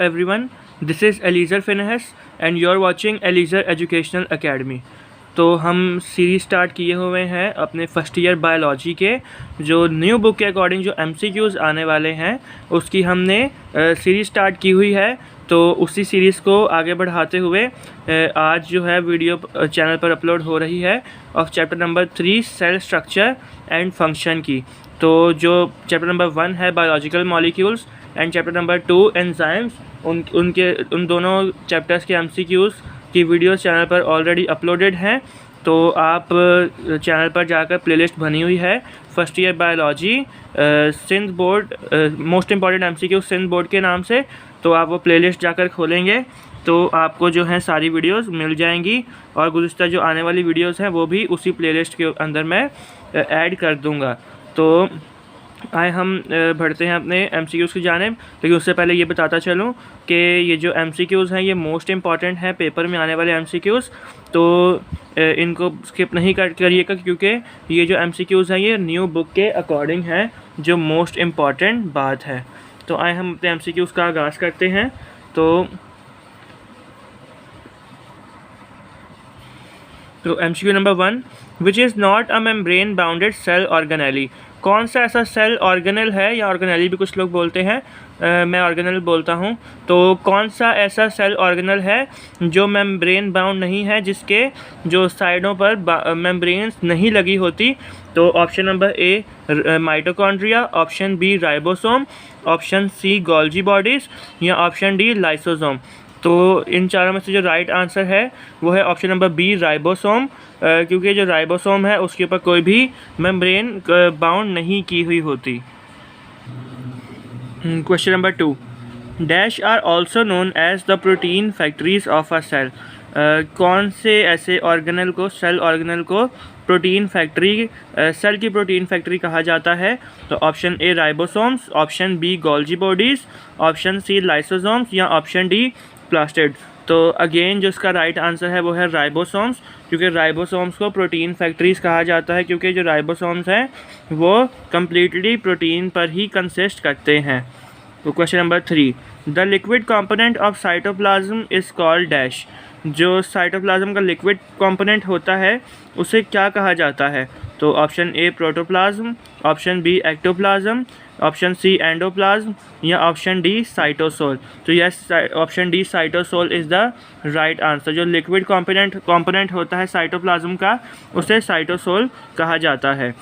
everyone, this is Eliezer Finehas and you're watching Eliezer Educational Academy। तो हम series start किए हुए हैं अपने फर्स्ट ईयर बायोलॉजी के जो न्यू बुक के अकॉर्डिंग जो MCQs आने वाले हैं उसकी हमने सीरीज़ स्टार्ट की हुई है। तो उसी सीरीज़ को आगे बढ़ाते हुए आज जो है वीडियो चैनल पर अपलोड हो रही है of chapter number 3 cell structure and function की। तो जो चैप्टर नंबर 1 है biological molecules and chapter number 2 enzymes, उन दोनों चैप्टर्स के MCQs की वीडियो चैनल पर ऑलरेडी अपलोडेड हैं। तो आप चैनल पर जाकर प्लेलिस्ट बनी हुई है first year biology Sindh board most important MCQ Sindh board के नाम से। तो आप वो प्लेलिस्ट जाकर खोलेंगे तो आपको जो है सारी वीडियोस मिल जाएंगी और गुज़िश्ता जो आने वाली वीडियोस हैं वो भी उसी प्लेलिस्ट के अंदर मैं ऐड कर दूंगा। तो आए हम बढ़ते हैं अपने MCQs की जानिब। लेकिन उससे पहले ये बताता चलूँ कि ये जो MCQs हैं ये मोस्ट इम्पॉर्टेंट हैं पेपर में आने वाले MCQs। तो इनको स्किप नहीं करिएगा क्योंकि ये जो MCQs हैं ये न्यू बुक के अकॉर्डिंग हैं जो मोस्ट इम्पॉर्टेंट बात है। तो आए हम अपने MCQs का आगाज़ करते हैं। तो MCQ number 1, which is not a membrane bounded cell organelle. कौन सा ऐसा सेल ऑर्गेनल है या ऑर्गेनेली भी कुछ लोग बोलते हैं, मैं ऑर्गेनल बोलता हूँ। तो कौन सा ऐसा सेल ऑर्गेनल है जो मेम्ब्रेन बाउंड नहीं है, जिसके जो साइडों पर मेम्ब्रेन्स नहीं लगी होती। तो option number A mitochondria, option B ribosome, option C Golgi bodies या ऑप्शन डी लाइसोसोम। तो इन चारों में से जो राइट आंसर है वो है ऑप्शन नंबर बी राइबोसोम, क्योंकि जो राइबोसोम है उसके ऊपर कोई भी मेम्ब्रेन बाउंड नहीं की हुई होती। Question number 2, dash are also known as the protein factories of a cell. कौन से ऐसे ऑर्गेनल को सेल ऑर्गेनल को प्रोटीन फैक्ट्री सेल की प्रोटीन फैक्ट्री कहा जाता है। तो option A ribosomes, option B Golgi bodies, option C lysosomes या ऑप्शन डी प्लास्टिड। तो अगेन जो इसका राइट आंसर है वो है राइबोसोम्स, क्योंकि राइबोसोम्स को प्रोटीन फैक्ट्रीज कहा जाता है क्योंकि जो राइबोसोम्स हैं वो कम्प्लीटली प्रोटीन पर ही कंसिस्ट करते हैं। तो question number 3, the liquid component of cytoplasm is called dash. जो साइटोप्लाज्म का लिक्विड कंपोनेंट होता है उसे क्या कहा जाता है। तो option A protoplasm, option B ectoplasm, option C endoplasm या ऑप्शन डी साइटोसोल। तो yes, option D cytosol is the right answer. जो लिक्विड कंपोनेंट होता है साइटोप्लाज्म का उसे साइटोसोल कहा जाता है।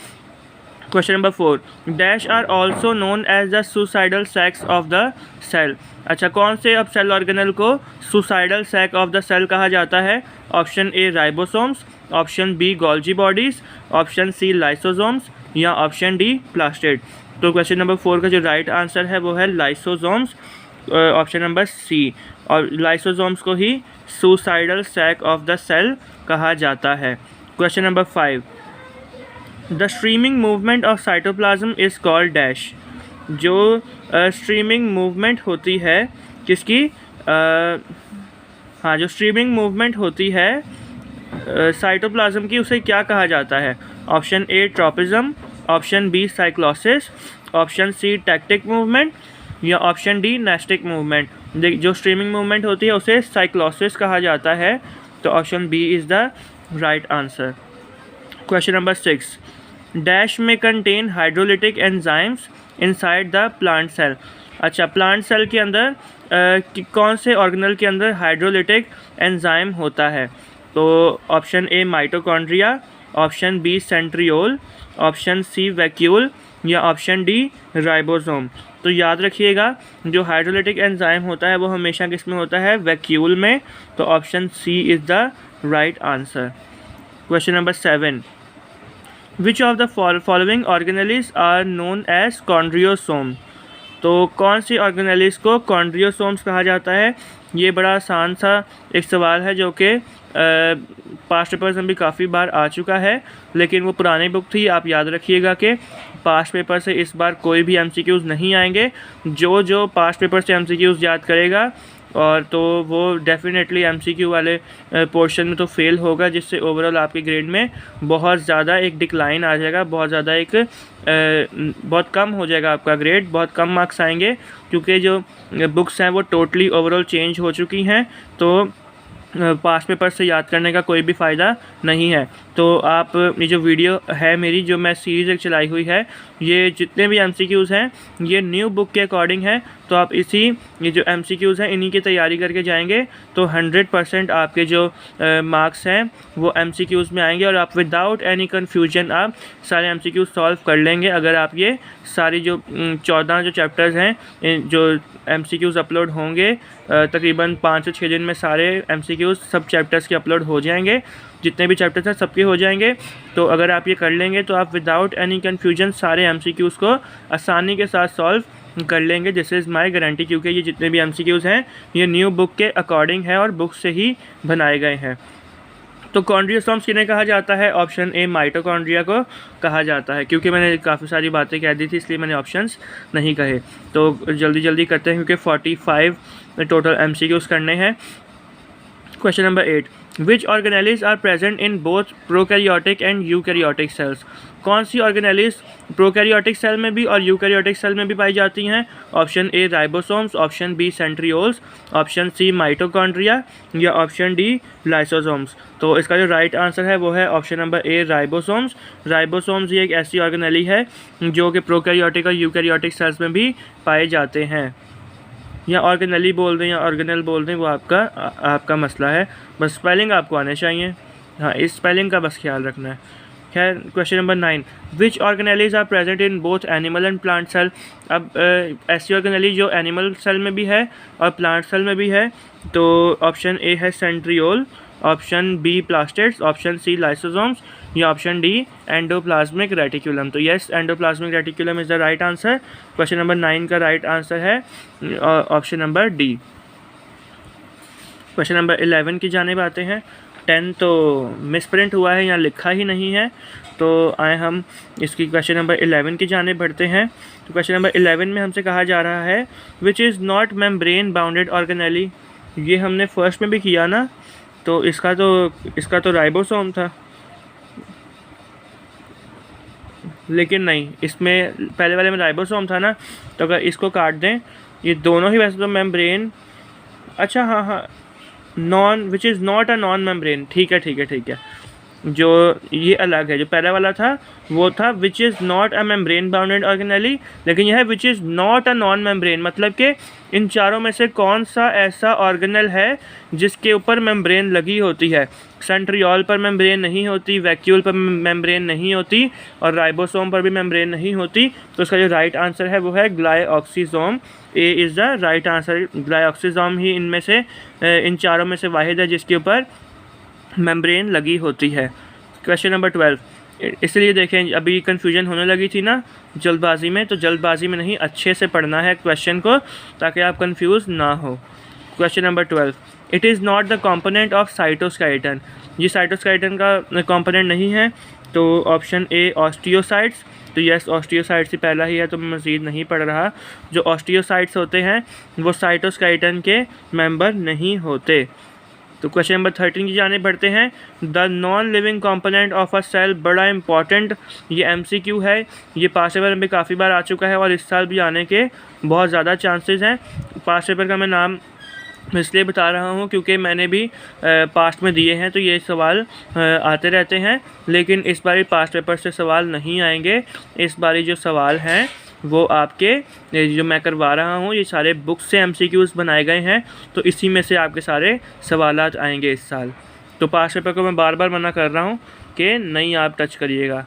Question number 4, dash are also known as the suicidal sacs of the cell. अच्छा, कौन से अब सेल ऑर्गेनल को suicidal sac of the cell कहा जाता है। Option A ribosomes, option B Golgi bodies, option C lysosomes या ऑप्शन डी प्लास्टिड। तो क्वेश्चन नंबर 4 का जो राइट आंसर है वो है लाइसोसोम्स, ऑप्शन नंबर सी। और लाइसोसोम्स को ही suicidal sac of the cell कहा जाता है। Question number 5, the streaming movement of cytoplasm is called dash. जो स्ट्रीमिंग मूवमेंट होती है किसकी, जो स्ट्रीमिंग मूवमेंट होती है साइटोप्लाज्म की उसे क्या कहा जाता है। Option A tropism, option B cyclosis, option C tactic movement या ऑप्शन डी नेस्टिक मूवमेंट। जो स्ट्रीमिंग मूवमेंट होती है उसे साइक्लोसिस कहा जाता है। तो option B is the right answer. Question number 6, dash में contain hydrolytic enzymes inside the plant cell. अच्छा, प्लांट सेल के अंदर कौन से ऑर्गेनल के अंदर हाइड्रोलिटिक एंजाइम होता है। तो option A mitochondria, option B centriole, option C vacuole या ऑप्शन डी राइबोसोम। तो याद रखिएगा जो हाइड्रोलिटिक एंजाइम होता है वो हमेशा किस में होता है, वैक्यूल में। तो option C is the right answer. Question number 7, which of the following organelles are known as chondriosome. तो कौन सी ऑर्गेनेलिस को कॉन्ड्रियोसोम्स कहा जाता है। ये बड़ा आसान सा एक सवाल है जो कि पास्ट पेपर्स में भी काफ़ी बार आ चुका है, लेकिन वो पुरानी बुक थी। आप याद रखिएगा कि पास्ट पेपर से इस बार कोई भी MCQs नहीं आएंगे। जो पास्ट पेपर से MCQs याद करेगा और तो वो डेफिनेटली एमसीक्यू वाले पोर्शन में तो फेल होगा, जिससे ओवरऑल आपके ग्रेड में बहुत ज़्यादा एक डिक्लाइन आ जाएगा, बहुत ज़्यादा एक बहुत कम हो जाएगा आपका ग्रेड, बहुत कम मार्क्स आएंगे, क्योंकि जो बुक्स हैं वो टोटली ओवरऑल चेंज हो चुकी हैं। तो पास्ट पेपर से याद करने का कोई भी फ़ायदा नहीं है। तो आप ये जो वीडियो है मेरी, जो मैं सीरीज़ एक चलाई हुई है, ये जितने भी एमसीक्यूज़ हैं ये न्यू बुक के अकॉर्डिंग है। तो आप ये जो एमसीक्यूज़ हैं इन्हीं की तैयारी करके जाएंगे तो 100% आपके जो मार्क्स हैं वो एमसीक्यूज़ में आएंगे, और आप विदाउट एनी कन्फ्यूजन आप सारे एमसीक्यूज़ सॉल्व कर लेंगे अगर आप ये सारी जो 14 जो चैप्टर्स हैं जो एमसीक्यूज़ अपलोड होंगे, तकरीबन 5 से 6 दिन में सारे एमसीक्यूज़ सब चैप्टर्स के अपलोड हो जाएंगे, जितने भी चैप्टर्स हैं सबके हो जाएंगे। तो अगर आप ये कर लेंगे तो आप विदाउट एनी कन्फ्यूजन सारे एमसीक्यूज़ को आसानी के साथ सॉल्व कर लेंगे, दिस इज़ माय गारंटी, क्योंकि ये जितने भी एमसीक्यूज़ हैं ये न्यू बुक के अकॉर्डिंग है और बुक से ही बनाए गए हैं। तो कॉन्ड्रियोसोम्स किन्हें कहा जाता है? ऑप्शन ए माइटोकॉन्ड्रिया को कहा जाता है। क्योंकि मैंने काफ़ी सारी बातें कह दी थी इसलिए मैंने ऑप्शंस नहीं कहे। तो जल्दी जल्दी करते हैं क्योंकि 45 टोटल एमसीक्यूज़ करने हैं। Question number 8, which organelles are present in both prokaryotic and eukaryotic cells? कौन सी ऑर्गेनेलिज प्रोकैरियोटिक सेल में भी और यूकैरियोटिक सेल में भी पाई जाती हैं? Option A ribosomes, option B centrioles, option C mitochondria या ऑप्शन डी लाइसोसोम्स। तो इसका जो राइट आंसर है वो है option number A ribosomes. Ribosomes ये एक ऐसी ऑर्गेनेली है जो कि प्रोकैरियोटिक और यूकैरियोटिक सेल्स में भी पाए जाते हैं, या ऑर्गेनेली बोल दें या ऑर्गेनल बोल दें, वो आपका मसला है, बस स्पेलिंग आपको आने चाहिए। हाँ, इस स्पेलिंग का बस ख्याल रखना है। खैर, question number 9, which organelles are present in both animal and plant cell? अब ऐसी ऑर्गेनेली जो एनिमल सेल में भी है और प्लांट सेल में भी है, तो ऑप्शन ए है centriole, option B plastids, option C lysosomes या ऑप्शन डी एंडोप्लाज्मिक रेटिकुलम। तो yes, endoplasmic reticulum is the right answer. Question number 9 का राइट आंसर है option number D. Question number 11 की जानिब आते हैं। 10 तो मिसप्रिंट हुआ है, यहाँ लिखा ही नहीं है, तो आए हम इसकी क्वेश्चन नंबर 11 की जानिब बढ़ते हैं। तो क्वेश्चन नंबर 11 में हमसे कहा जा रहा है विच is not membrane bounded organelle. ये हमने फर्स्ट में भी किया ना, तो इसका तो राइबोसोम था, लेकिन नहीं, इसमें पहले वाले में राइबोसोम था ना, तो अगर इसको काट दें, ये दोनों ही वैसे तो मेम्ब्रेन, अच्छा हाँ, non which is not a non membrane, ठीक है, जो ये अलग है, जो पहला वाला था वो था विच is not a membrane bounded organelle, लेकिन यह है विच is not a non membrane, मतलब कि इन चारों में से कौन सा ऐसा ऑर्गेनल है जिसके ऊपर मेम्ब्रेन लगी होती है। सेंट्रियोल पर मेम्ब्रेन नहीं होती, वैक्यूल पर मेम्ब्रेन नहीं होती और राइबोसोम पर भी मेम्ब्रेन नहीं होती। तो इसका जो राइट आंसर है वो है glyoxysome. A is the right answer. Glyoxysome ही इनमें से इन चारों में से वाहिद है जिसके ऊपर मेम्ब्रेन लगी होती है। क्वेश्चन नंबर 12, इसलिए देखें अभी कन्फ्यूजन होने लगी थी ना जल्दबाजी में, तो जल्दबाजी में नहीं, अच्छे से पढ़ना है क्वेश्चन को ताकि आप कंफ्यूज ना हो। Question number 12, it is not the component of cytoskeleton. ये साइटोस्केलेटन का कंपोनेंट नहीं है, तो ऑप्शन ए ऑस्टियोसाइट्स। तो यस, ऑस्टियोसाइट्स ही पहला ही है, तो मैं मज़ीद नहीं पढ़ रहा। जो ऑस्टियोसाइट्स होते हैं वो साइटोस्केलेटन के मेंबर नहीं होते। तो क्वेश्चन नंबर 13 की जाने बढ़ते हैं। The non living component of a cell, बड़ा इंपॉर्टेंट ये एमसीक्यू है, ये पास्ट पेपर में काफ़ी बार आ चुका है और इस साल भी आने के बहुत ज़्यादा चांसेस हैं। पास्ट पेपर का मैं नाम इसलिए बता रहा हूँ क्योंकि मैंने भी पास्ट में दिए हैं, तो ये सवाल आते रहते हैं, लेकिन इस बारी पास्ट पेपर से सवाल नहीं आएंगे। इस बारी जो सवाल हैं वो आपके जो मैं करवा रहा हूँ ये सारे बुक से एमसीक्यूज़ बनाए गए हैं, तो इसी में से आपके सारे सवालात आएंगे इस साल। तो पास्ट पेपर को मैं बार बार मना कर रहा हूँ कि नहीं आप टच करिएगा।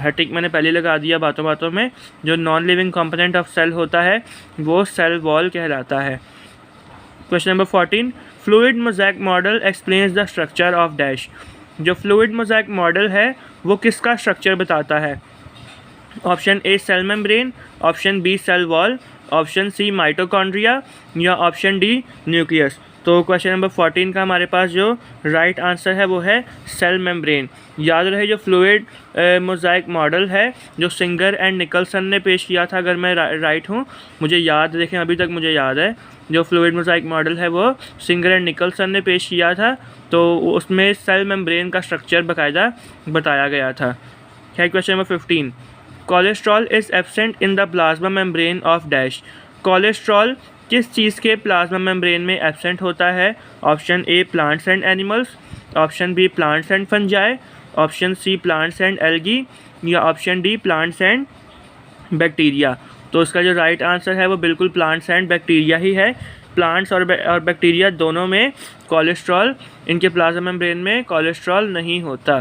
टिक मैंने पहले लगा दिया बातों बातों में। जो non living component of cell होता है वो सेल वॉल कहलाता है। Question number 14, fluid mosaic model explains the structure of dash. जो फ्लूइड मोज़ेक मॉडल है वो किसका स्ट्रक्चर बताता है? Option A cell membrane, option B cell wall, option C mitochondria या ऑप्शन डी न्यूक्लियस। तो क्वेश्चन नंबर 14 का हमारे पास जो राइट आंसर है वो है सेल मेम्ब्रेन। याद रहे जो फ्लूइड मोज़ेक मॉडल है जो सिंगर एंड निकलसन ने पेश किया था, अगर मैं राइट हूँ, मुझे याद, देखें अभी तक मुझे याद है, जो फ्लूइड मोज़ाइक मॉडल है वो सिंगर एंड निकलसन ने पेश किया था, तो उसमें सेल मेम्ब्रेन का स्ट्रक्चर बाकायदा बताया गया था। Question number 15, cholesterol is absent in the plasma membrane of dash. Cholesterol किस चीज़ के प्लाज्मा मेम्ब्रेन में एब्सेंट होता है? Option A plants and animals, option B plants and fungi, option C plants and algae, या option D plants and bacteria. तो इसका जो राइट आंसर है वो बिल्कुल प्लांट्स एंड बैक्टीरिया ही है। प्लांट्स और बैक्टीरिया दोनों में कोलेस्ट्रॉल, इनके प्लाज्मा मेम्ब्रेन में कोलेस्ट्रॉल नहीं होता।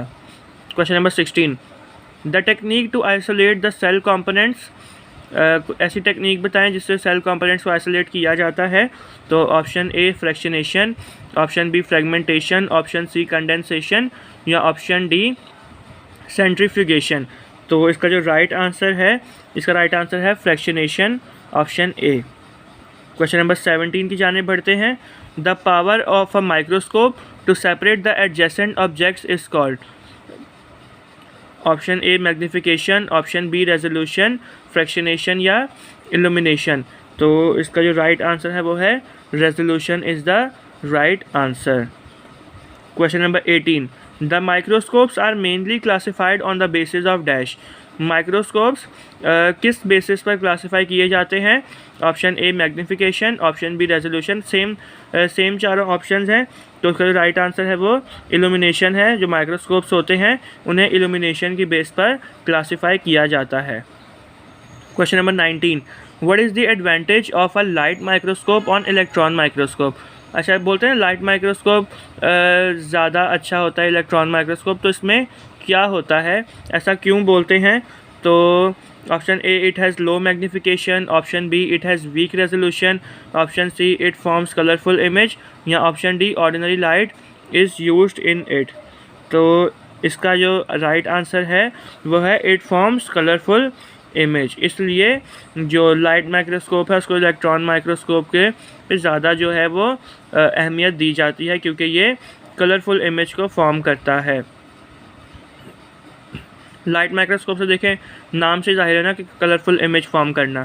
Question number 16, the technique to isolate the cell components. ऐसी टेक्निक बताएं जिससे सेल कंपोनेंट्स को आइसोलेट किया जाता है। तो option A fractionation, option B fragmentation, option C condensation, या ऑप्शन डी सेंट्रीफ्यूगेशन। तो इसका जो राइट आंसर है, इसका राइट आंसर है fractionation, option A. Question number 17 की जाने बढ़ते हैं। The power of a microscope to separate the adjacent objects is called. Option A magnification, option B resolution, fractionation या इल्यूमिनेशन। तो इसका जो राइट आंसर है वो है resolution is the right answer. Question number 18, the microscopes are mainly classified on the basis of dash. Microscopes किस basis पर classify किए जाते हैं? Option A magnification, option B resolution, same चारों ऑप्शंस हैं। तो उसका जो राइट आंसर है वो इल्यूमिनेशन है। जो माइक्रोस्कोप्स होते हैं उन्हें इल्यूमिनेशन की बेस पर क्लासिफाई किया जाता है। Question number 19, what is the advantage of a light microscope on electron microscope. अच्छा, बोलते हैं लाइट माइक्रोस्कोप ज़्यादा अच्छा होता है इलेक्ट्रॉन माइक्रोस्कोप। तो इसमें क्या होता है, ऐसा क्यों बोलते हैं? तो option A it has low magnification, option B it has weak resolution, option C it forms colourful image, या option D ordinary light is used in it. तो इसका जो राइट आंसर है वो है इट फॉर्म्स कलरफुल इमेज। इसलिए जो light microscope है उसको इलेक्ट्रॉन माइक्रोस्कोप के ज़्यादा जो है वो अहमियत दी जाती है, क्योंकि ये कलरफुल इमेज को फॉर्म करता है। लाइट माइक्रोस्कोप से देखें, नाम से जाहिर है ना कि कलरफुल इमेज फॉर्म करना।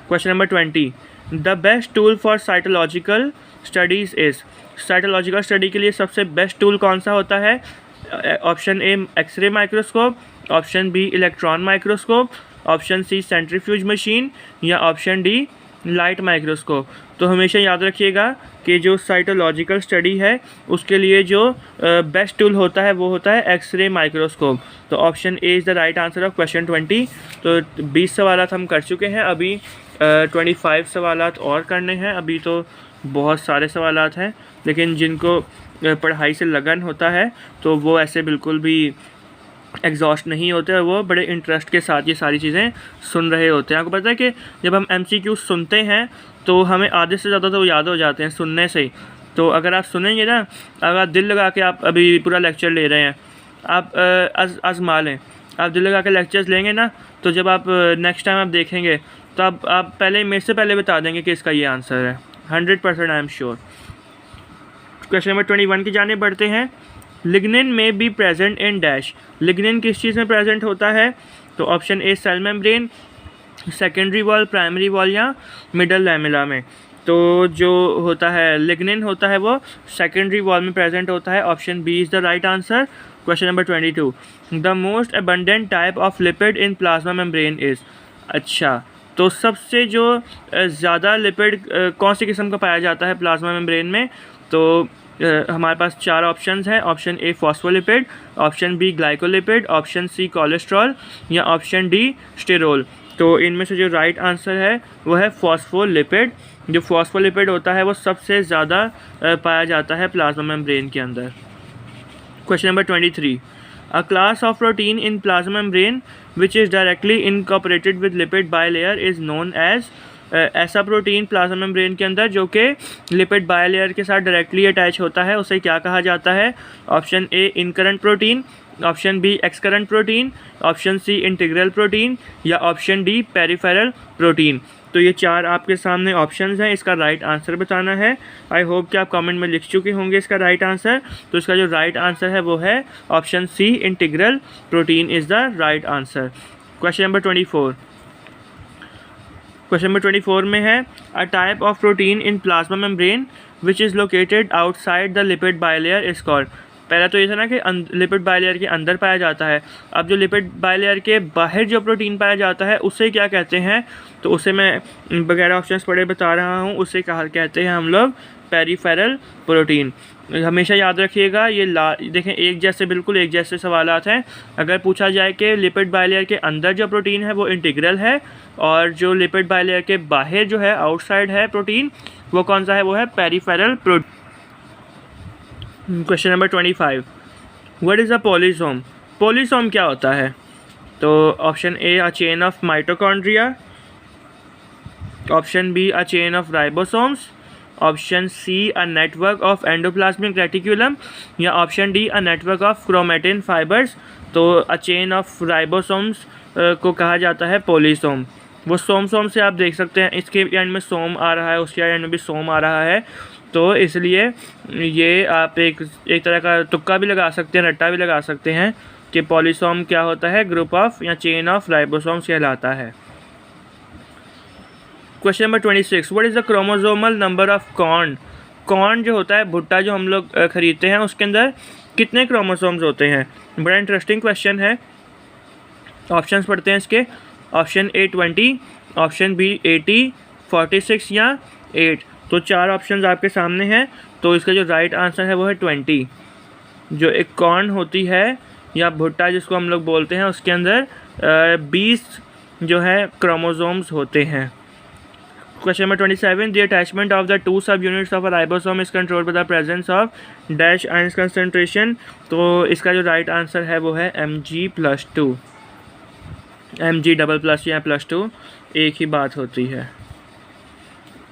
Question number 20, the best tool for cytological studies is. Cytological study के लिए सबसे बेस्ट टूल कौन सा होता है? Option A X-ray microscope, option B electron microscope, option C centrifuge machine, या ऑप्शन डी लाइट माइक्रोस्कोप। तो हमेशा याद रखिएगा कि जो साइटोलॉजिकल स्टडी है उसके लिए जो बेस्ट टूल होता है वो होता है एक्सरे माइक्रोस्कोप। तो option A is the right answer of question 20। तो 20 सवालात हम कर चुके हैं, अभी 25 सवालात और करने हैं। अभी तो बहुत सारे सवालात हैं, लेकिन जिनको पढ़ाई से लगन होता है तो वो ऐसे बिल्कुल भी एग्जॉस्ट नहीं होते और वो बड़े इंटरेस्ट के साथ ये सारी चीज़ें सुन रहे होते हैं। आपको पता है कि जब हम MCQ सुनते हैं तो हमें आधे से ज़्यादा तो याद हो जाते हैं सुनने से ही। तो अगर आप सुनेंगे ना, अगर आप दिल लगा के आप अभी पूरा लेक्चर ले रहे हैं, आप आज़मा लें, आप दिल लगा के लेक्चर्स लेंगे ना, तो जब आप नेक्स्ट टाइम आप देखेंगे तो आप पहले मेरे से पहले बता देंगे कि इसका ये आंसर है। 100% I am sure. Question number 21 की जाने बढ़ते हैं। Lignin may be present in dash. Lignin किस चीज़ में प्रेजेंट होता है? तो option A cell membrane, secondary wall, primary wall, या मिडल लैमेला में। तो जो होता है लिग्निन होता है वो सेकेंडरी वॉल में प्रेजेंट होता है। Option B is the right answer. Question number 22, the most abundant type of lipid in plasma membrane is. अच्छा, तो सबसे जो ज़्यादा लिपिड कौन सी किस्म का पाया जाता है प्लाज्मा मेम्ब्रेन में? तो हमारे पास 4 ऑप्शंस हैं। Option A phospholipid, option B glycolipid, option C cholesterol, या ऑप्शन डी स्टेरोल। तो इनमें से जो राइट आंसर है वो है फॉस्फोलिपिड। जो फॉस्फोलिपिड होता है वो सबसे ज़्यादा पाया जाता है प्लाज्मा मेम्ब्रेन के अंदर। Question number 23, a class of protein in plasma membrane which is directly incorporated with lipid bilayer is known as. ऐसा प्रोटीन प्लाज्मा मेम्ब्रेन के अंदर जो कि लिपिड बायलेयर के साथ डायरेक्टली अटैच होता है उसे क्या कहा जाता है? Option A incurrent protein, option B excurrent protein, option C integral protein, या ऑप्शन डी पेरिफेरल प्रोटीन। तो ये 4 आपके सामने ऑप्शंस हैं, इसका राइट आंसर बताना है। आई होप कि आप कमेंट में लिख चुके होंगे इसका राइट आंसर। तो इसका जो राइट आंसर है वो है option C integral protein is the right answer. Question number 24, question number 24 में है a type of protein in plasma membrane which is located outside the lipid bilayer is called. पहला तो ये था ना कि लिपिड बाइलेयर के अंदर पाया जाता है, अब जो लिपिड बाइलेयर के बाहर जो प्रोटीन पाया जाता है उसे क्या कहते हैं, तो उसे मैं वगैरह ऑप्शंस पढ़े बता रहा हूँ, उसे कहते हैं हम लोग पेरिफेरल प्रोटीन। हमेशा याद रखिएगा ये देखें एक जैसे बिल्कुल एक जैसे सवालात हैं। अगर पूछा जाए कि लिपिड बाइलेयर के अंदर जो प्रोटीन है वो इंटीग्रल है और जो लिपिड बाइलेयर के बाहर जो है आउटसाइड है प्रोटीन वो कौन सा है, वो है peripheral protein. Question number 25, what is a polysome. Polysome क्या होता है, तो option A a chain of mitochondria, option B a chain of ribosomes, option C a network of endoplasmic reticulum या option D a network of chromatin fibres. तो a chain of ribosomes को कहा जाता है पॉलीसोम। वो सोम से आप देख सकते हैं इसके एंड में सोम आ रहा है, उसके एंड में भी सोम आ रहा है, तो इसलिए ये आप एक तरह का तुक्का भी लगा सकते हैं, रट्टा भी लगा सकते हैं कि पॉलीसोम क्या होता है, ग्रुप ऑफ या चेन ऑफ राइबोसोम्स कहलाता है। Question number 26, what is the chromosomal number of corn. Corn जो होता है भुट्टा जो हम लोग खरीदते हैं उसके अंदर कितने क्रोमोसोम्स होते हैं, बड़ा इंटरेस्टिंग क्वेश्चन है। ऑप्शंस पढ़ते हैं इसके, ऑप्शन ए 20, ऑप्शन बी 80, 46 या 8। तो 4 ऑप्शंस आपके सामने हैं, तो इसका जो राइट आंसर है वो है 20। जो एक कॉर्न होती है या भुट्टा जिसको हम लोग बोलते हैं उसके अंदर 20 जो है क्रोमोसोम्स होते हैं। Question number 27, the attachment of the 2 सब units of a ribosome is controlled by the presence of dash ion concentration. तो इसका जो राइट आंसर है वो है Mg+2। Mg++ या +2 एक ही बात होती है।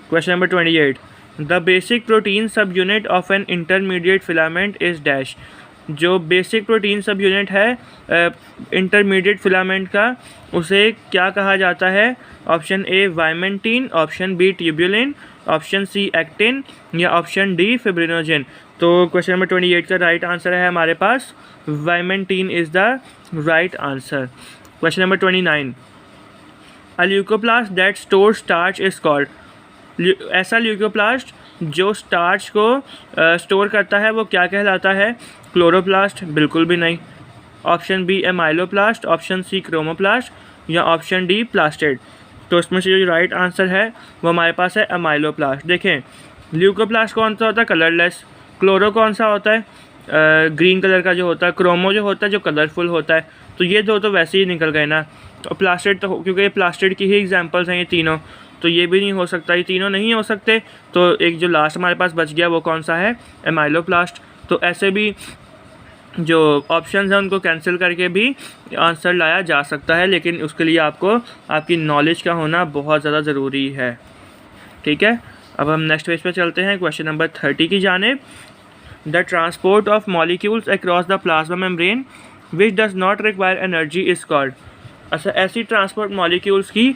Question number 28, the basic protein subunit of an intermediate filament is dash. जो बेसिक प्रोटीन सब यूनिट है इंटरमीडिएट फिलामेंट का उसे क्या कहा जाता है, option A vimentin, option B tubulin, option C actin या ऑप्शन डी फिब्रिनोजन। तो क्वेश्चन नंबर 28 का राइट आंसर है हमारे पास vimentin is the right answer. Question number 29, a leucoplast that store starch is called. ऐसा ल्यूकोप्लास्ट जो starch को store करता है वो क्या कहलाता है, क्लोरोप्लास्ट बिल्कुल भी नहीं, option B amyloplast, option C chromoplast या ऑप्शन डी प्लास्टिड। तो इसमें से जो राइट आंसर है वो हमारे पास है एमाइलोप्लास्ट। देखें ल्यूकोप्लास्ट कौन सा होता है, कलरलेस, क्लोरो कौन सा होता है ग्रीन कलर का जो होता है, क्रोमो जो होता है जो कलरफुल होता है, तो ये दो तो वैसे ही निकल गए ना। तो प्लास्टिड तो क्योंकि ये प्लास्टिड की ही एग्जांपल्स हैं ये तीनों, तो ये भी नहीं हो सकता, ये तीनों नहीं हो सकते, तो एक जो लास्ट हमारे पास बच गया वो कौन सा है, एमाइलोप्लास्ट। तो ऐसे भी जो ऑप्शंस हैं उनको कैंसिल करके भी आंसर लाया जा सकता है, लेकिन उसके लिए आपको आपकी नॉलेज का होना बहुत ज़्यादा ज़रूरी है। ठीक है, अब हम नेक्स्ट पेज पे चलते हैं क्वेश्चन नंबर 30 की जानिब। The transport of molecules across the plasma membrane which does not require energy is called. अच्छा, ऐसी ट्रांसपोर्ट मॉलिक्यूल्स की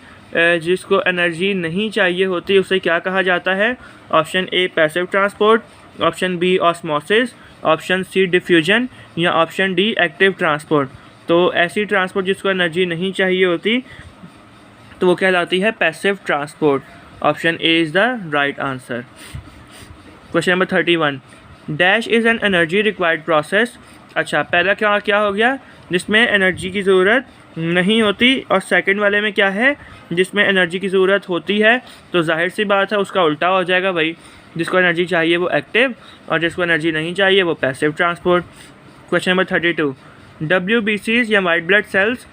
जिसको एनर्जी नहीं चाहिए होती उसे क्या कहा जाता है, option A passive transport, option B osmosis, option C diffusion या ऑप्शन डी एक्टिव ट्रांसपोर्ट। तो ऐसी ट्रांसपोर्ट जिसको एनर्जी नहीं चाहिए होती तो वो कहलाती है passive transport. Option A is the right answer. Question number 31, dash is an energy required process. अच्छा, पहला क्या हो गया जिसमें एनर्जी की ज़रूरत नहीं होती, और सेकंड वाले में क्या है जिसमें एनर्जी की ज़रूरत होती है, तो जाहिर सी बात है उसका उल्टा हो जाएगा भाई, जिसको एनर्जी चाहिए वो एक्टिव और जिसको एनर्जी नहीं चाहिए वो passive transport. Question number 32, WBCs या white blood cells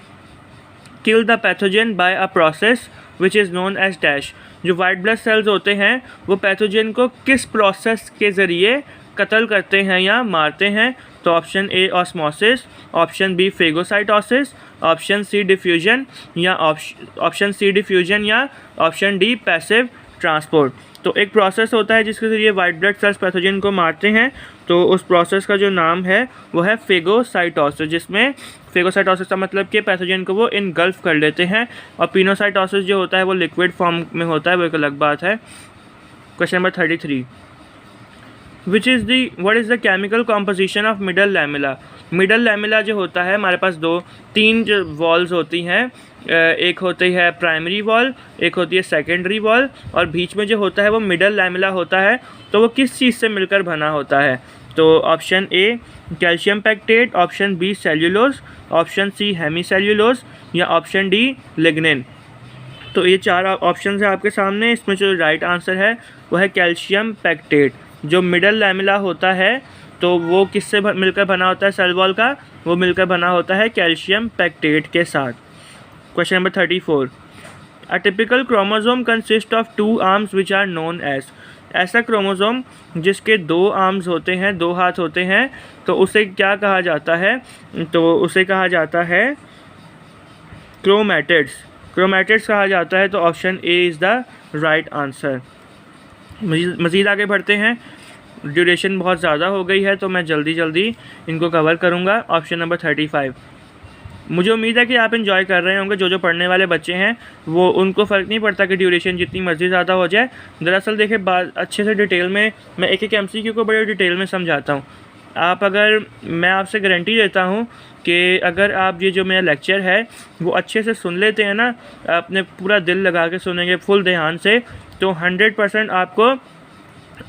kill the pathogen by a process which is known as dash. जो वाइट ब्लड सेल्स होते हैं वो पैथोजन को किस प्रोसेस के ज़रिए कत्ल करते हैं या मारते हैं, तो option A osmosis, option B phagocytosis, option C diffusion या ऑप्शन डी पैसिव ट्रांसपोर्ट। तो एक प्रोसेस होता है जिसके ज़रिए वाइट ब्लड सेल्स पैथोजन को मारते हैं, तो उस प्रोसेस का जो नाम है वो है फेगोसाइटोसिस, जिसमें फेगोसाइटोसिस का मतलब कि पैथोजन को वो इनगल्फ कर लेते हैं, और पिनोसाइटोसिस जो होता है वो लिक्विड फॉर्म में होता है, वो एक अलग बात है। Question number 33, what is the chemical composition of middle lamella. Middle lamella जो होता है हमारे पास 2-3 जो वॉल्स होती हैं एक होती है प्राइमरी वॉल, एक होती है सेकेंडरी वॉल, और बीच में जो होता है वो मिडल लैमेला होता है। तो वो किस चीज़ से मिलकर बना होता है? तो option A calcium pectate, option B cellulose, option C hemicellulose, या ऑप्शन डी लिग्निन। तो ये 4 ऑप्शन है आपके सामने। इसमें जो राइट आंसर है वो है कैल्शियम पैक्टेट। जो मिडल लैमेला होता है तो वो किससे मिलकर बना होता है सेल वॉल का? वो मिलकर बना होता है कैल्शियम पैक्टेट के साथ। Question number 34, a typical chromosome consist of 2 arms which are known as. ऐसा क्रोमोसोम जिसके 2 आर्म्स होते हैं, 2 हाथ होते हैं, तो उसे क्या कहा जाता है? तो उसे कहा जाता है क्रोमैटिड्स। क्रोमैटिड्स कहा जाता है। तो option A is the right answer. मज़ीद आगे बढ़ते हैं। ड्यूरेशन बहुत ज़्यादा हो गई है तो मैं जल्दी इनको कवर करूँगा। Option number 35। मुझे उम्मीद है कि आप इन्जॉय कर रहे होंगे। जो पढ़ने वाले बच्चे हैं वो उनको फ़र्क नहीं पड़ता कि ड्यूरेशन जितनी मर्ज़ी ज़्यादा हो जाए। दरअसल देखिए, बात अच्छे से डिटेल में मैं एक MCQ को बड़े डिटेल में समझाता हूँ। मैं आपसे गारंटी देता हूँ कि अगर आप ये जो मेरा लेक्चर है वो अच्छे से सुन लेते हैं ना, अपने पूरा दिल लगा के सुनेंगे फुल ध्यान से, तो 100% आपको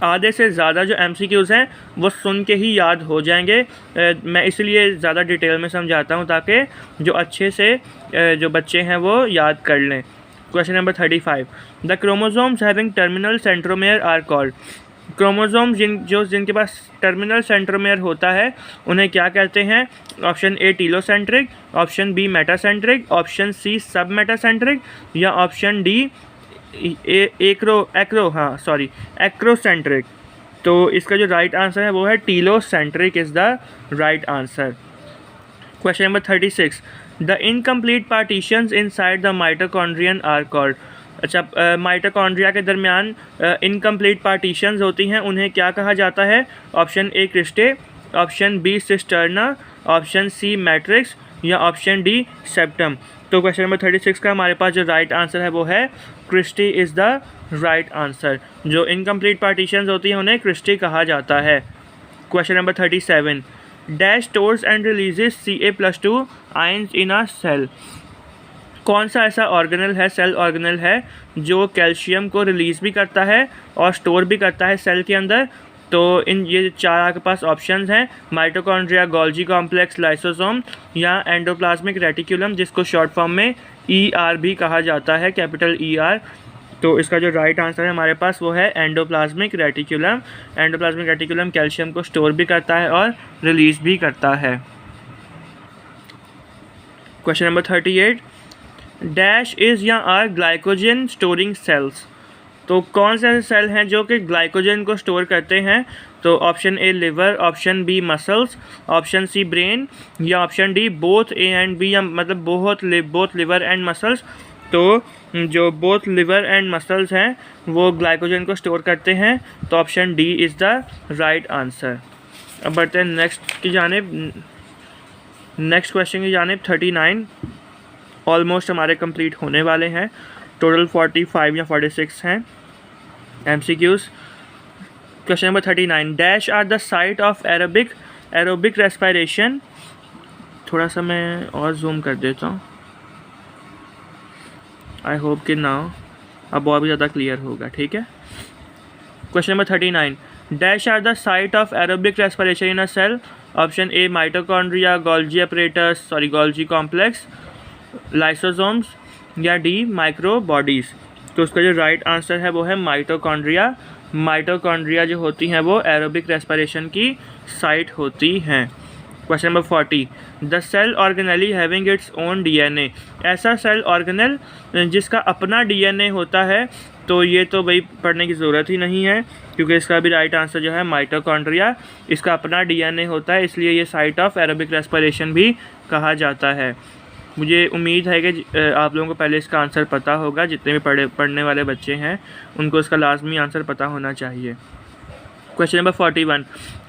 आधे से ज़्यादा जो MCQs हैं वो सुन के ही याद हो जाएंगे। मैं इसलिए ज़्यादा डिटेल में समझाता हूँ ताकि जो अच्छे से जो बच्चे हैं वो याद कर लें। Question number 35, the chromosomes having terminal centromere are called. Chromosomes जिनके पास टर्मिनल सेंट्रोमेयर होता है उन्हें क्या कहते हैं? Option A telocentric, option B metacentric, option C submetacentric, या ऑप्शन डी एक्रोसेंट्रिक। तो इसका जो राइट आंसर है वो है telocentric is the right answer. Question number 36, the incomplete partitions inside the mitochondrion are called. अच्छा, माइटोकॉन्ड्रिया के दरमियान इनकम्प्लीट पार्टीशंस होती हैं, उन्हें क्या कहा जाता है? Option A cristae, option B cisterna, option C matrix, या ऑप्शन डी सेप्टम। तो क्वेश्चन नंबर 36 का हमारे पास जो राइट आंसर है वो है cristae is the right answer. जो इनकम्प्लीट पार्टीशंस होती हैं उन्हें क्रिस्टी कहा जाता है। Question number 37, dash stores and releases Ca+2 ions in a cell. कौन सा ऐसा ऑर्गेनल है, सेल ऑर्गेनल है, जो कैल्शियम को रिलीज़ भी करता है और स्टोर भी करता है सेल के अंदर? तो ये 4 आपके पास ऑप्शंस हैं, माइटोकॉन्ड्रिया, गोल्जी कॉम्प्लेक्स, लाइसोसोम, या एंडोप्लाज्मिक रेटिकुलम, जिसको शॉर्ट फॉर्म में ER भी कहा जाता है, कैपिटल ER। तो इसका जो राइट आंसर है हमारे पास वो है endoplasmic reticulum. Endoplasmic reticulum calcium को स्टोर भी करता है और रिलीज़ भी करता है। क्वेश्चन नंबर 38, डैश इज़ या आर ग्लाइकोजन स्टोरिंग सेल्स। तो कौन से ऐसे सेल हैं जो कि ग्लाइकोजन को स्टोर करते हैं? तो option A liver, option B muscles, option C brain, या option D both A and B, या मतलब बोथ लिवर एंड मसल्स। तो जो बोथ लिवर एंड मसल्स हैं वो ग्लाइकोजन को स्टोर करते हैं। तो option D is the right answer. अब बढ़ते हैं नेक्स्ट क्वेश्चन की जानिब। 39 ऑलमोस्ट हमारे कंप्लीट होने वाले हैं। टोटल 45 या 46 हैं MCQs। Question number 39, dash are the site of aerobic respiration. थोड़ा सा मैं और जूम कर देता हूँ, आई होप कि नाउ अब और भी ज़्यादा क्लियर होगा। ठीक है। Question number 39, dash are the site of aerobic respiration in a cell. Option A mitochondria, Golgi apparatus, Golgi complex, lysosomes, या डी माइक्रो बॉडीज़। तो उसका जो राइट आंसर है वो है माइटोकॉन्ड्रिया। माइटोकॉन्ड्रिया जो होती हैं वो एरोबिक रेस्पिरेशन की साइट होती हैं। Question number 40, the cell organelle having its own DNA। ऐसा सेल ऑर्गेनल जिसका अपना DNA होता है। तो ये तो भाई पढ़ने की ज़रूरत ही नहीं है, क्योंकि इसका भी राइट आंसर जो है माइटोकॉन्ड्रिया, इसका अपना DNA होता है, इसलिए ये साइट ऑफ एरोबिक रेस्पिरेशन भी कहा जाता है। मुझे उम्मीद है कि आप लोगों को पहले इसका आंसर पता होगा। जितने भी पढ़ने वाले बच्चे हैं उनको इसका लाजमी आंसर पता होना चाहिए। Question number 41,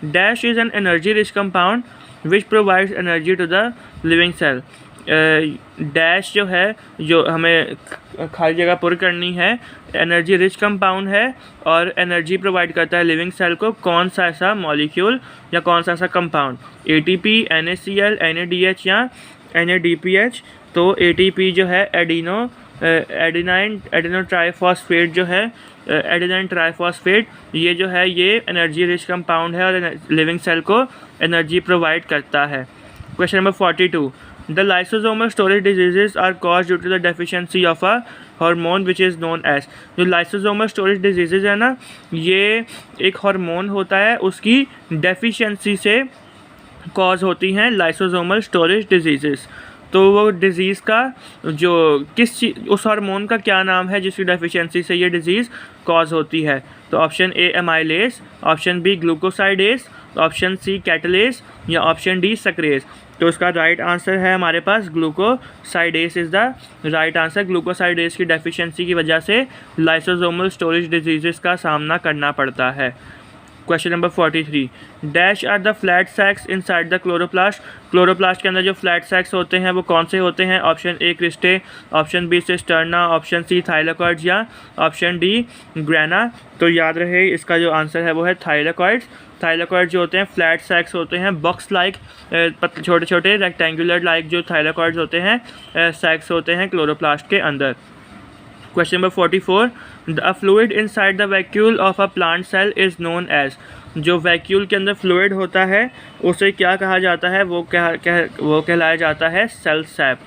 dash is an energy rich compound which provides energy to the living cell. Dash जो है, जो हमें खाली जगह पुर करनी है, एनर्जी रिच कंपाउंड है और एनर्जी प्रोवाइड करता है लिविंग सेल को। कौन सा ऐसा मॉलिक्यूल या कौन सा ऐसा कंपाउंड? ATP, NaCl, NADH या NADPH। तो ATP जो है एडिनो ट्राइफॉस्फेट जो है एडेनाइन ट्राइफॉस्फेट, ये जो है ये एनर्जी रिच कंपाउंड है और लिविंग सेल को एनर्जी प्रोवाइड करता है। Question number 42, the lysosomal storage diseases are cause due to the deficiency of a hormone which is known as. जो लाइसोसोमल स्टोरेज डिजीजेज है ना, ये एक हार्मोन होता है, उसकी डेफिशिएंसी से कॉज होती हैं लाइसोसोमल स्टोरेज डिजीजेस। तो वो डिज़ीज़ का जो किस चीज़, उस हार्मोन का क्या नाम है जिसकी डेफिशिएंसी से ये डिज़ीज़ कॉज होती है? तो option A amylase, option B glucosidase, option C catalase या ऑप्शन डी सक्रेज। तो उसका राइट आंसर है हमारे पास glucosidase is the right answer. Glucosidase की डेफिशिएंसी की वजह से लाइसोसोमल स्टोरेज डिजीज़ का सामना करना पड़ता है। Question number 43, dash are the flat sacs inside the chloroplast. Chloroplast के अंदर जो फ्लैट सैक्स होते हैं वो कौन से होते हैं? Option A cristae, option B cisterna, option C thylakoids या ऑप्शन डी ग्रेना। तो याद रहे इसका जो आंसर है वो है थाइलाकॉइड्स। थाइलाकॉइड जो होते हैं फ्लैट सैक्स होते हैं, बॉक्स लाइक छोटे छोटे रेक्टेंगुलर लाइक जो थाइलाकॉइड्स होते हैं सैक्स होते हैं क्लोरोप्लास्ट के अंदर। Question number 44, the fluid inside the vacuole of a plant cell is known as. जो वैक्यूल के अंदर फ्लूइड होता है उसे क्या कहा जाता है? वो कहलाया जाता है cell sap.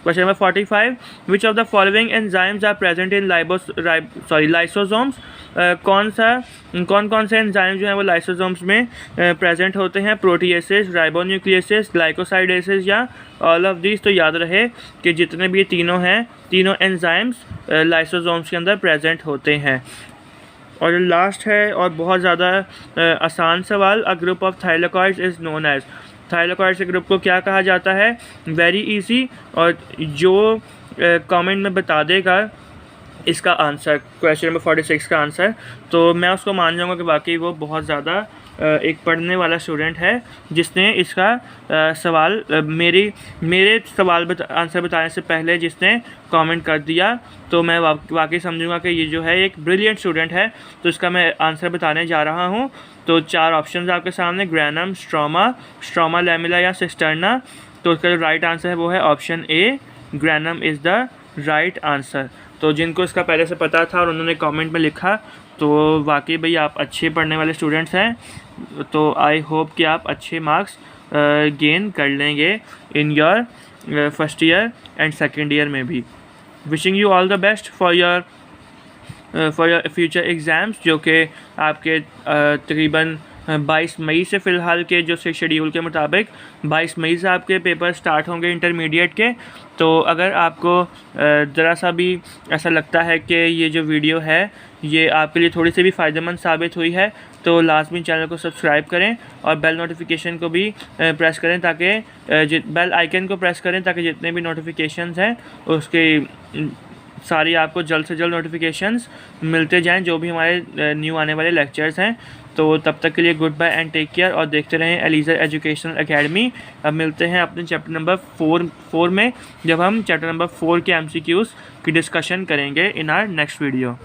Question number 45, which of the following enzymes are present in lysosomes. कौन से एंजाइम जो हैं वो लाइसोसोम्स में प्रेजेंट होते हैं? प्रोटीएसेस, राइबोन्यूक्लियसेस, ग्लाइकोसाइडेसेस या ऑल ऑफ दीज। तो याद रहे कि जितने भी तीनों हैं, तीनों एंजाइम्स लाइसोसोम्स के अंदर प्रेजेंट होते हैं। और जो लास्ट है और बहुत ज़्यादा आसान सवाल, a group of thylakoids is known as. Thylakoids के ग्रुप को क्या कहा जाता है? वेरी इजी, और जो कमेंट में बता देगा इसका आंसर, क्वेश्चन नंबर 46 का आंसर, तो मैं उसको मान जाऊँगा कि वाकई वो बहुत ज़्यादा एक पढ़ने वाला स्टूडेंट है जिसने इसका सवाल मेरे सवाल आंसर बताने से पहले जिसने कमेंट कर दिया। तो मैं वाकई समझूंगा कि ये जो है एक ब्रिलियंट स्टूडेंट है। तो इसका मैं आंसर बताने जा रहा हूँ। तो 4 ऑप्शंस आपके सामने, ग्रैनम, स्ट्रोमा लैमेला या सिस्टर्ना। तो इसका जो राइट आंसर है वो है option A, granum is the right answer. तो जिनको इसका पहले से पता था और उन्होंने कमेंट में लिखा, तो वाकई भाई आप अच्छे पढ़ने वाले स्टूडेंट्स हैं। तो आई होप कि आप अच्छे मार्क्स गेन कर लेंगे in your first year and second year में भी। Wishing you all the best for your future exams, जो कि आपके तकरीबन 22 मई से फ़िलहाल के जो शेड्यूल के मुताबिक 22 मई से आपके पेपर स्टार्ट होंगे इंटरमीडिएट के। तो अगर आपको ज़रा सा भी ऐसा लगता है कि ये जो वीडियो है ये आपके लिए थोड़ी सी भी फ़ायदेमंद साबित हुई है, तो लाजमी चैनल को सब्सक्राइब करें और बेल नोटिफिकेशन को भी प्रेस करें, ताकि बेल आइकन को प्रेस करें ताकि जितने भी नोटिफिकेशंस हैं उसके सारी आपको जल्द से जल्द नोटिफिकेशंस मिलते जाएं, जो भी हमारे न्यू आने वाले लेक्चर्स हैं। तो तब तक के लिए goodbye and take care, और देखते रहें एलिज़ा एजुकेशनल एकेडमी। अब मिलते हैं अपने चैप्टर नंबर 4 में, जब हम चैप्टर नंबर 4 के MCQs की डिस्कशन करेंगे इन आवर नेक्स्ट वीडियो।